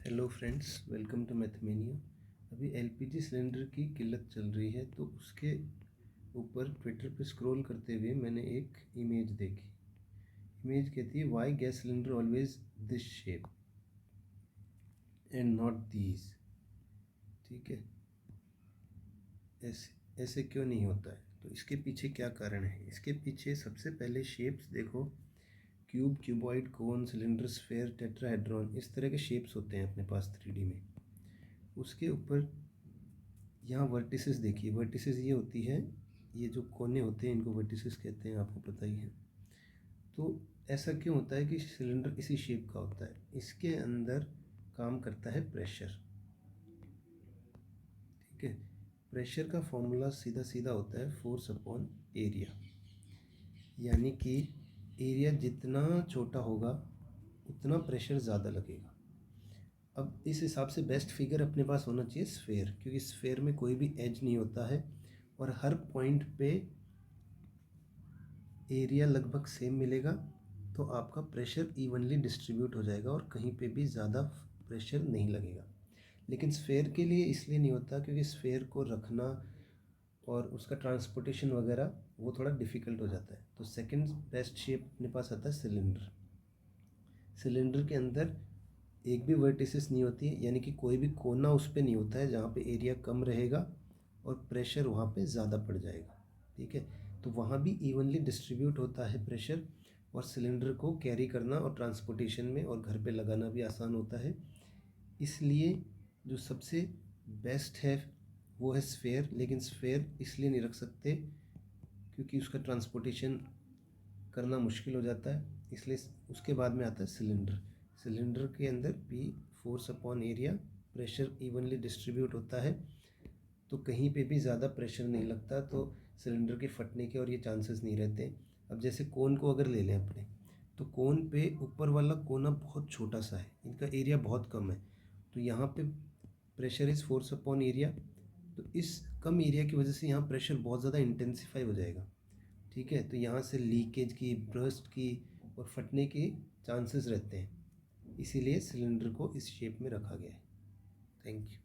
Hello friends, welcome to Mathmania. अभी LPG cylinder की किल्लत चल रही है, तो उसके ऊपर ट्विटर पे स्क्रॉल करते हुए मैंने एक इमेज देखी। इमेज कहती है, why gas cylinder always this shape and not these. ठीक है, ऐसे ऐसे क्यों नहीं होता है? तो इसके पीछे क्या कारण है? इसके पीछे सबसे पहले शेप्स देखो। क्यूब, क्यूबॉइड, कोन, सिलेंडर, स्फेयर, टेट्राहेड्रॉन, इस तरह के शेप्स होते हैं अपने पास 3D में। उसके ऊपर यहाँ वर्टिसेस देखिए। वर्टिसेस ये होती है, ये जो कोने होते हैं इनको वर्टिसेस कहते हैं, आपको पता ही है। तो ऐसा क्यों होता है कि सिलेंडर इसी शेप का होता है? इसके अंदर काम करता है प्रेशर। ठीक है, प्रेशर का फॉर्मूला सीधा सीधा होता है फोर्स अपॉन एरिया। यानी कि एरिया जितना छोटा होगा उतना प्रेशर ज़्यादा लगेगा। अब इस हिसाब से बेस्ट फिगर अपने पास होना चाहिए स्फेयर, क्योंकि स्फेयर में कोई भी एज नहीं होता है और हर पॉइंट पे एरिया लगभग सेम मिलेगा, तो आपका प्रेशर इवनली डिस्ट्रीब्यूट हो जाएगा और कहीं पे भी ज़्यादा प्रेशर नहीं लगेगा। लेकिन स्फेयर के लिए इसलिए नहीं होता क्योंकि स्फेयर को रखना और उसका ट्रांसपोर्टेशन वगैरह वो थोड़ा डिफ़िकल्ट हो जाता है। तो सेकंड बेस्ट शेप अपने पास आता है सिलेंडर। सिलेंडर के अंदर एक भी वर्टिसेस नहीं होती है, यानी कि कोई भी कोना उस पर नहीं होता है जहाँ पे एरिया कम रहेगा और प्रेशर वहाँ पे ज़्यादा पड़ जाएगा। ठीक है, तो वहाँ भी इवनली डिस्ट्रीब्यूट होता है प्रेशर, और सिलेंडर को कैरी करना और ट्रांसपोर्टेशन में और घर पे लगाना भी आसान होता है। इसलिए जो सबसे बेस्ट है वो है स्फेयर। लेकिन स्फेयर इसलिए नहीं रख सकते क्योंकि उसका ट्रांसपोर्टेशन करना मुश्किल हो जाता है, इसलिए उसके बाद में आता है सिलेंडर। सिलेंडर के अंदर भी force upon area, pressure evenly distribute होता है, तो कहीं पे भी ज़्यादा प्रेशर नहीं लगता, तो सिलेंडर के फटने के और ये चांसेस नहीं रहते। अब जैसे कोन को अगर ले लें अपने, तो कोन पे ऊपर वाला कोना बहुत छोटा सा है, इनका एरिया बहुत कम है, तो यहाँ पे pressure is force upon area. तो इस कम एरिया की वजह से यहाँ प्रेशर बहुत ज़्यादा इंटेंसिफाई हो जाएगा। ठीक है, तो यहाँ से लीकेज की, ब्रस्ट की और फटने के चांसेस रहते हैं, इसीलिए सिलेंडर को इस शेप में रखा गया है। Thank you.